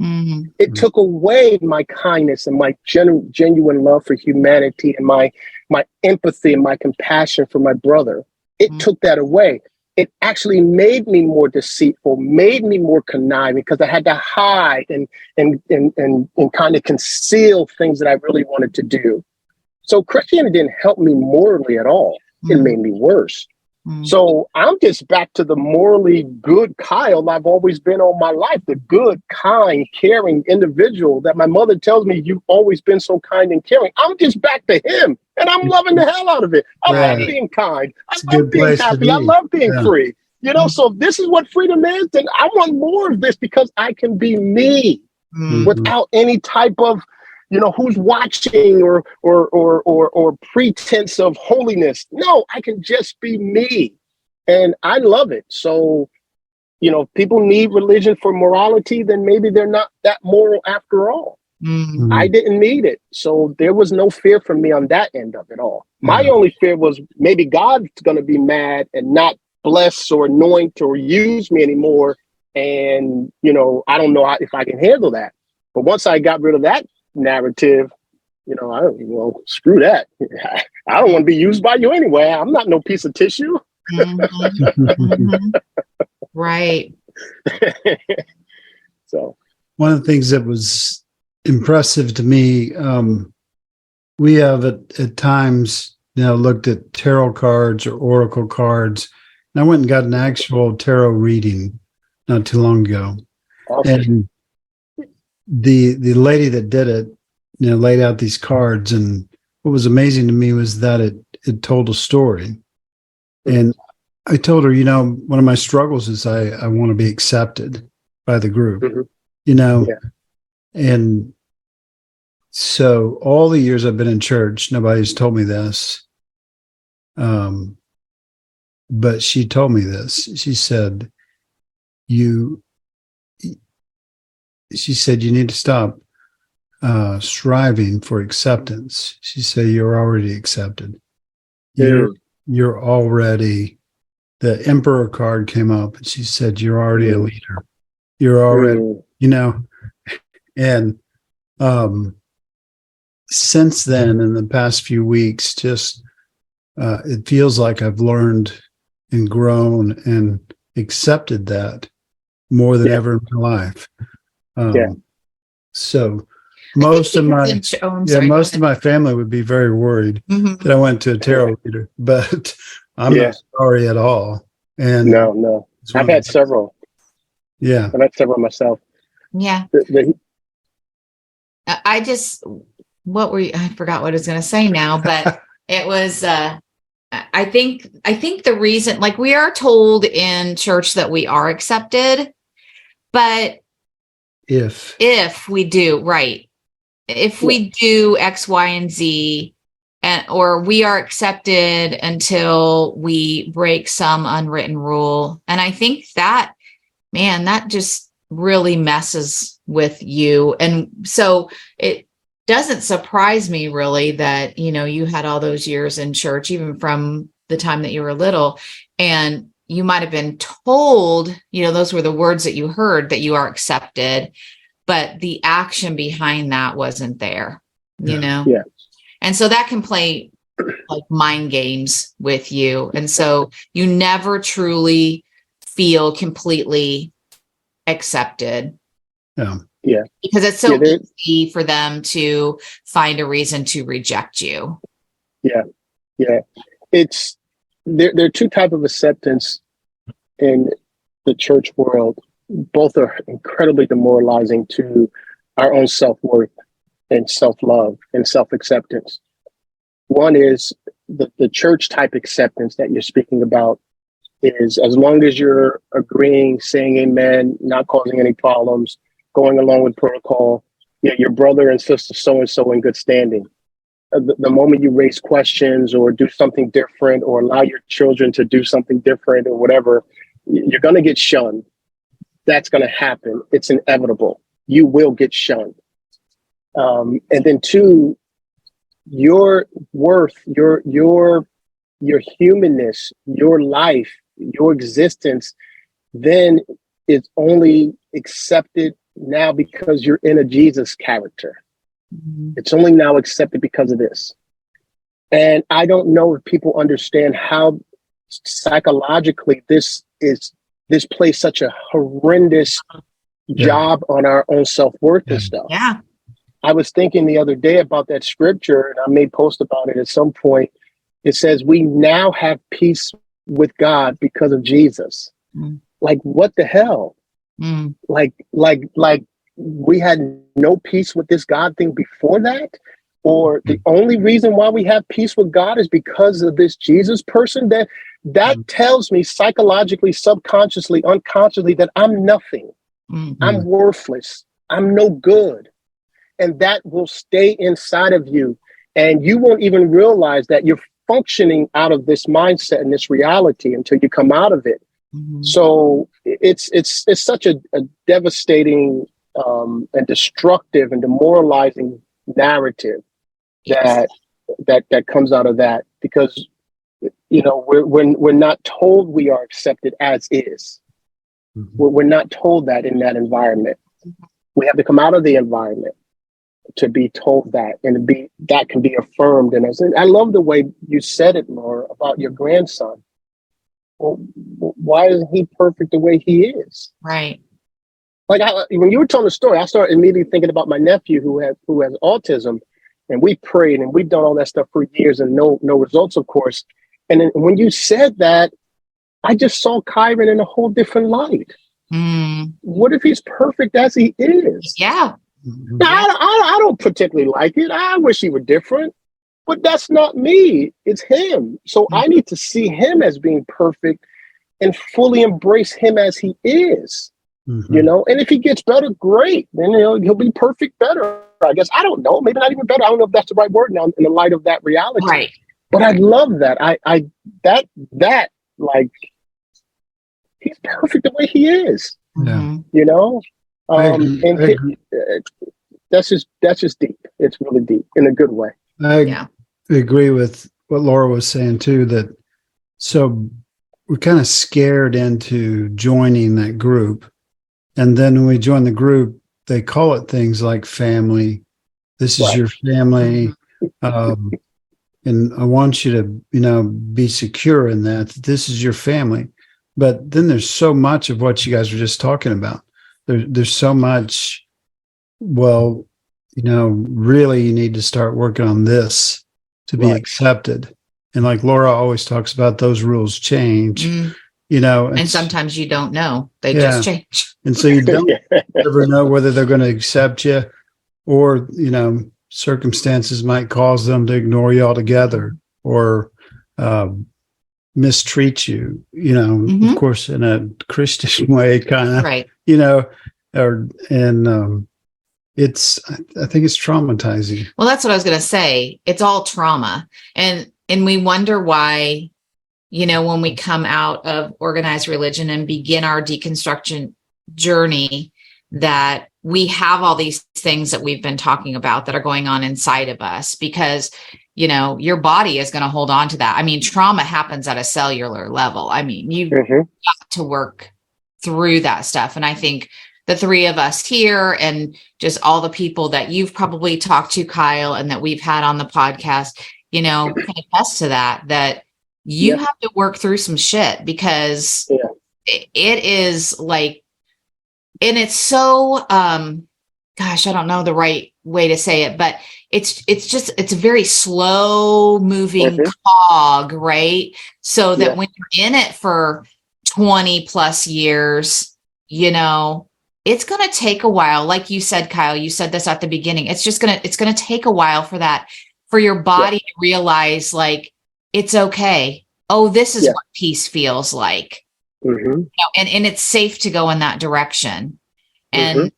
E: Mm-hmm.
D: It took away my kindness and my genuine love for humanity and my empathy and my compassion for my brother. It took that away. It actually made me more deceitful, made me more conniving, because I had to hide and kind of conceal things that I really wanted to do. So Christianity didn't help me morally at all. It made me worse. So I'm just back to the morally good Kyle I've always been all my life, the good, kind, caring individual that my mother tells me, "You've always been so kind and caring." I'm just back to him, and I'm loving the hell out of it. I love being kind. I love being happy. I love being free. So if this is what freedom is, then I want more of this, because I can be me without any type of who's watching or pretense of holiness. No, I can just be me. And I love it. So, if people need religion for morality, then maybe they're not that moral after all. I didn't need it. So there was no fear from me on that end of it all. My only fear was maybe God's going to be mad and not bless or anoint or use me anymore. And, I don't know if I can handle that. But once I got rid of that narrative, screw that. I don't want to be used by you anyway. I'm not no piece of tissue.
E: Right.
D: So
A: one of the things that was impressive to me, we have at times looked at tarot cards or oracle cards, and I went and got an actual tarot reading not too long ago.
D: awesome.
A: And the lady that did it, laid out these cards, and what was amazing to me was that it told a story. And I told her, one of my struggles is I want to be accepted by the group, and so all the years I've been in church, nobody's told me this. But she told me this. She said, you need to stop striving for acceptance. She said, you're already accepted. you're already, the emperor card came up and she said, you're already a leader. You're already, and since then, in the past few weeks, just it feels like I've learned and grown and accepted that more than ever in my life. So most of my family would be very worried that I went to a tarot reader, but I'm not sorry at all. And
D: no, I've had several.
A: Yeah,
D: I've had several myself.
E: Yeah. I forgot what I was going to say now, but it was, I think the reason, like, we are told in church that we are accepted, but if we do, right. If we do X, Y, and Z, or we are accepted until we break some unwritten rule. And I think that, man, that just really messes with you. And so it doesn't surprise me really that, you had all those years in church, even from the time that you were little, and you might have been told, those were the words that you heard, that you are accepted, but the action behind that wasn't there,
D: Yeah.
E: And so that can play like mind games with you. And so you never truly feel completely accepted.
D: Yeah.
E: Because it's so easy for them to find a reason to reject you.
D: Yeah. Yeah. It's there are two types of acceptance in the church world. Both are incredibly demoralizing to our own self-worth and self-love and self-acceptance. One is the church type acceptance that you're speaking about is as long as you're agreeing, saying amen, not causing any problems, going along with protocol, your brother and sister so-and-so in good standing. The moment you raise questions or do something different or allow your children to do something different or whatever, you're going to get shunned. That's going to happen. It's inevitable. You will get shunned. And then two, your worth, your humanness, your life, your existence, then is only accepted now because you're in a Jesus character. It's only now accepted because of this. And I don't know if people understand how psychologically this plays such a horrendous job on our own self-worth and stuff.
E: Yeah.
D: I was thinking the other day about that scripture, and I may post about it at some point. It says, we now have peace with God because of Jesus. Like, what the hell? Like we had no peace with this God thing before that? Or the only reason why we have peace with God is because of this Jesus person? That tells me psychologically, subconsciously, unconsciously that I'm nothing. I'm worthless. I'm no good. And that will stay inside of you. And you won't even realize that you're functioning out of this mindset and this reality until you come out of it. So it's such a devastating and destructive and demoralizing narrative that comes out of that, because we're not told we are accepted as is. We're not told that in that environment. We have to come out of the environment to be told that, and that can be affirmed in us. And I love the way you said it, Laura, about your grandson. Well, why isn't he perfect the way he is?
E: Right.
D: Like when you were telling the story, I started immediately thinking about my nephew who has autism, and we prayed and we've done all that stuff for years and no results, of course. And then when you said that, I just saw Kyron in a whole different light. What if he's perfect as he is?
E: Yeah.
D: Now, I don't particularly like it. I wish he were different, but that's not me. It's him. So I need to see him as being perfect and fully embrace him as he is. And if he gets better, great. Then he'll be perfect better, I guess. I don't know. Maybe not even better. I don't know if that's the right word now in the light of that reality.
E: Right.
D: But I love that. That he's perfect the way he is. That's just deep. It's really deep in a good way.
A: I agree with what Laura was saying too, that So we're kind of scared into joining that group. And then when we join the group, they call it things like family. This is your family. And I want you to, be secure in that. This is your family. But then there's so much of what you guys were just talking about. There's so much, really you need to start working on this to be accepted. And like Laura always talks about, those rules change,
E: and sometimes you don't know. They just change.
A: And so you don't ever know whether they're going to accept you or, circumstances might cause them to ignore you altogether or mistreat you, of course, in a Christian way, kind of,
E: right.
A: I think it's traumatizing.
E: Well, that's what I was going to say. It's all trauma. And we wonder why, when we come out of organized religion and begin our deconstruction journey, that we have all these things that we've been talking about that are going on inside of us, because, your body is going to hold on to that. I mean, trauma happens at a cellular level. I mean, you've got to work through that stuff. And I think the three of us here and just all the people that you've probably talked to, Kyle, and that we've had on the podcast, can attest to that you have to work through some shit, because it is like, and it's so, gosh, I don't know the right way to say it, but it's a very slow moving cog, right? So that when you're in it for 20 plus years, it's going to take a while. Like you said, Kyle, you said this at the beginning. It's going to take a while for your body to realize, like, it's okay. Oh, this is what peace feels like. And it's safe to go in that direction. And,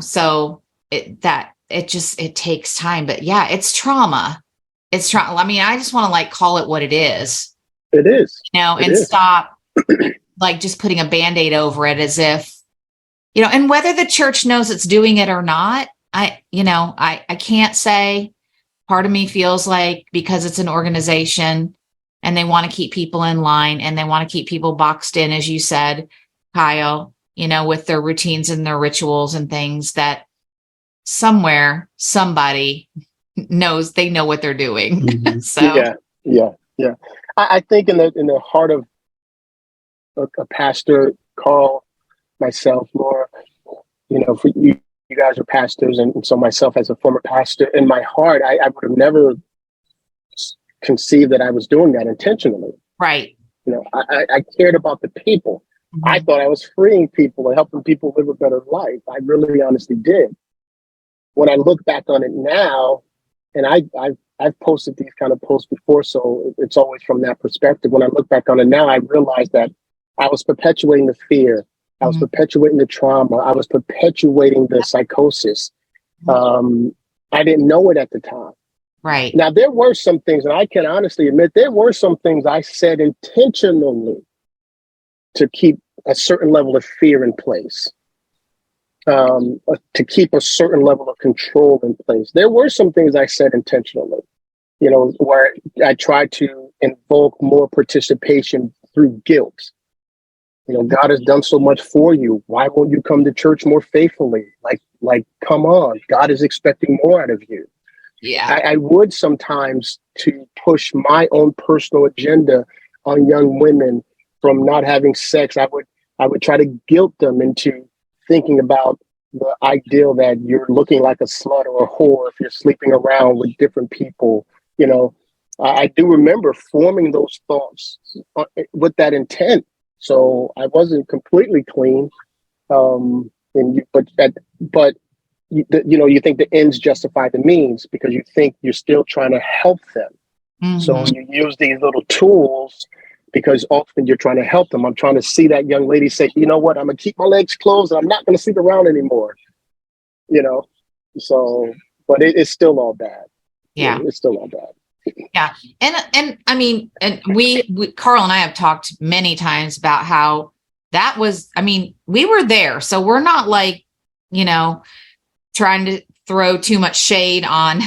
E: so it takes time, but it's trauma. It's trauma. I mean, I just want to call it what it is.
D: It is,
E: stop like just putting a Band-Aid over it as if, and whether the church knows it's doing it or not, I can't say. Part of me feels like because it's an organization and they want to keep people in line and they want to keep people boxed in, as you said, Kyle, with their routines and their rituals and things, that somewhere somebody knows they know what they're doing. So
D: I think in the heart of a pastor, Karl, myself, Laura, for you guys are pastors, and so myself as a former pastor, in my heart, I would have never conceived that I was doing that intentionally.
E: Right.
D: I cared about the people. I thought I was freeing people and helping people live a better life. I really honestly did. When I look back on it now, and I've posted these kind of posts before, so it's always from that perspective. When I look back on it now, I realize that I was perpetuating the fear. I was perpetuating the trauma. I was perpetuating the psychosis. I didn't know it at the time.
E: Right.
D: Now, there were some things, and I can honestly admit, there were some things I said intentionally to keep a certain level of fear in place, to keep a certain level of control in place. There were some things I said intentionally, where I tried to invoke more participation through guilt. God has done so much for you. Why won't you come to church more faithfully? Like, come on, God is expecting more out of you.
E: Yeah.
D: I would sometimes, to push my own personal agenda on young women from not having sex, I would try to guilt them into thinking about the ideal that you're looking like a slut or a whore if you're sleeping around with different people. I do remember forming those thoughts with that intent. So I wasn't completely clean. But you think the ends justify the means, because you think you're still trying to help them. So you use these little tools because often you're trying to help them. I'm trying to see that young lady say, you know what, I'm going to keep my legs closed and I'm not going to sleep around anymore. So, but it's still all bad.
E: Yeah.
D: It's still all bad.
E: Yeah. And I mean, and we Karl and I have talked many times about how that was, I mean, we were there. So we're not like, trying to throw too much shade on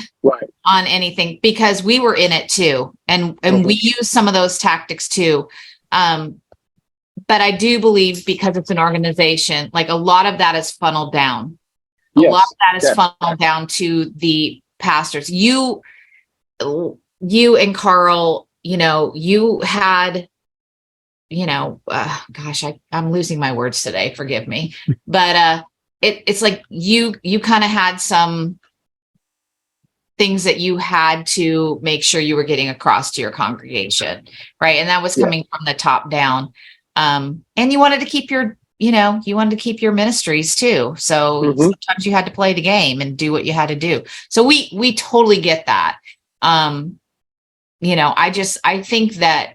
E: anything, because we were in it too. And we use some of those tactics too. But I do believe, because it's an organization, like a lot of that is funneled down. A lot of that is funneled down to the pastors. You and Karl, you had, I'm losing my words today. Forgive me. But it's like you kind of had some things that you had to make sure you were getting across to your congregation, right? And that was coming from the top down. And you wanted to keep your ministries too. So sometimes you had to play the game and do what you had to do. So we totally get that. I think that,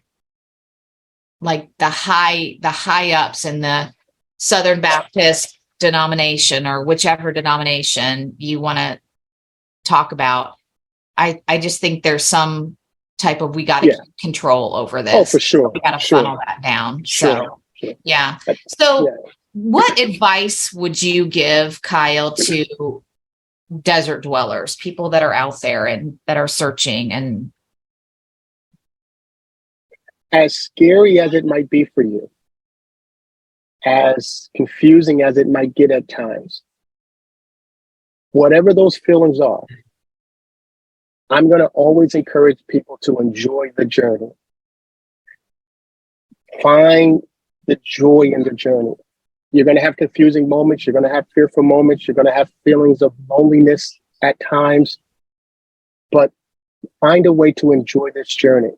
E: like the high ups in the Southern Baptist denomination, or whichever denomination you want to talk about, I just think there's some type of, we got to keep control over this.
D: Oh, for sure.
E: We got to funnel that down. So, yeah. So what advice would you give, Kyle, to desert dwellers, people that are out there and that are searching? And
D: as scary as it might be for you, as confusing as it might get at times, whatever those feelings are, I'm going to always encourage people to enjoy the journey. Find the joy in the journey. You're going to have confusing moments. You're going to have fearful moments. You're going to have feelings of loneliness at times. But find a way to enjoy this journey.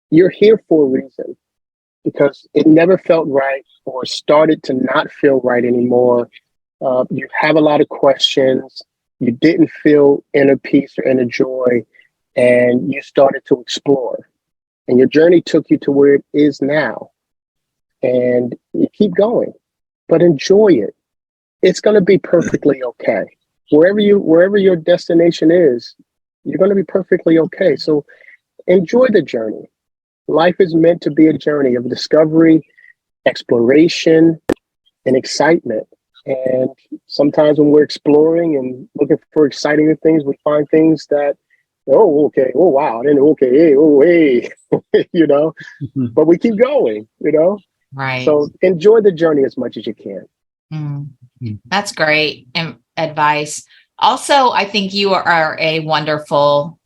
D: You're here for a reason, because it never felt right or started to not feel right anymore. You have a lot of questions. You didn't feel inner peace or inner joy, and you started to explore. And your journey took you to where it is now. And you keep going, but enjoy it. It's going to be perfectly okay. Wherever your destination is, you're going to be perfectly okay. So enjoy the journey. Life is meant to be a journey of discovery, exploration, and excitement. And sometimes when we're exploring and looking for exciting things, we find things that, oh, okay, oh, wow, then okay, hey, oh, hey, but we keep going,
E: Right.
D: So enjoy the journey as much as you can.
E: That's great advice. Also, I think you are a wonderful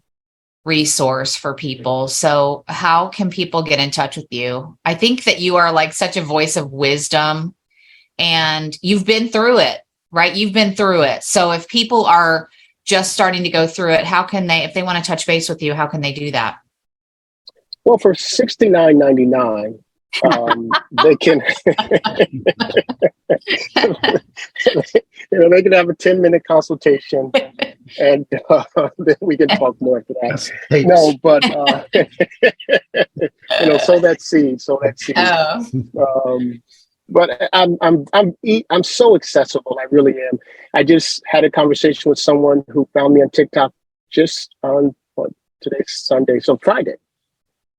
E: resource for people. So how can people get in touch with you? I think that you are like such a voice of wisdom, and you've been through it, right? You've been through it. So if people are just starting to go through it, how can they, if they want to touch base with you, how can they do that?
D: Well, for $69.99, they can, they can have a 10-minute consultation, and then we can talk more after that. No, but sow that seed. But I'm so accessible. I really am. I just had a conversation with someone who found me on TikTok just on today's Sunday, so Friday,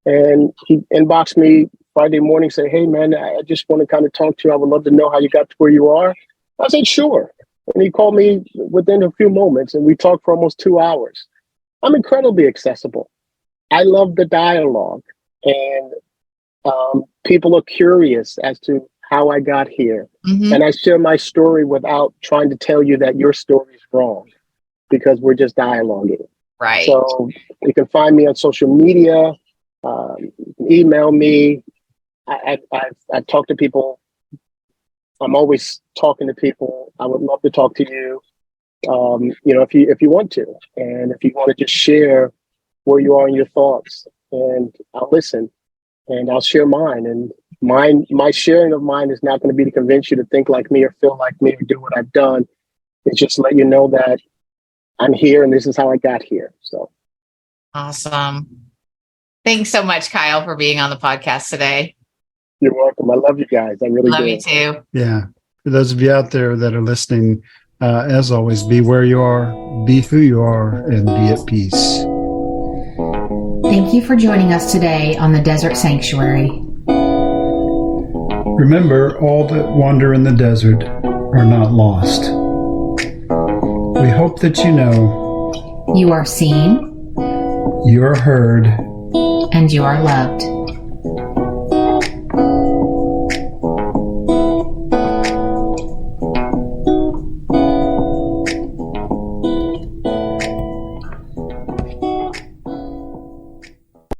D: and he inboxed me Friday morning, say, "Hey man, I just want to kind of talk to you. I would love to know how you got to where you are." I said, "Sure." And he called me within a few moments, and we talked for almost 2 hours. I'm incredibly accessible. I love the dialogue, and people are curious as to how I got here. And I share my story without trying to tell you that your story is wrong, because we're just dialoguing.
E: Right.
D: So you can find me on social media, email me. I talk to people. I'm always talking to people. I would love to talk to you. If you want to, and if you want to just share where you are in your thoughts, and I'll listen, and I'll share mine. And my sharing of mine is not going to be to convince you to think like me or feel like me or do what I've done. It's just to let you know that I'm here and this is how I got here. So
E: awesome. Thanks so much, Kyle, for being on the podcast today.
D: You're welcome. I love you guys. I really
E: love
D: do.
E: you too.
A: Yeah. For those of you out there that are listening, as always, be where you are, be who you are, and be at peace.
B: Thank you for joining us today on the Desert Sanctuary.
A: Remember, all that wander in the desert are not lost. We hope that you know
B: You are seen
A: you're heard.
B: and you are loved.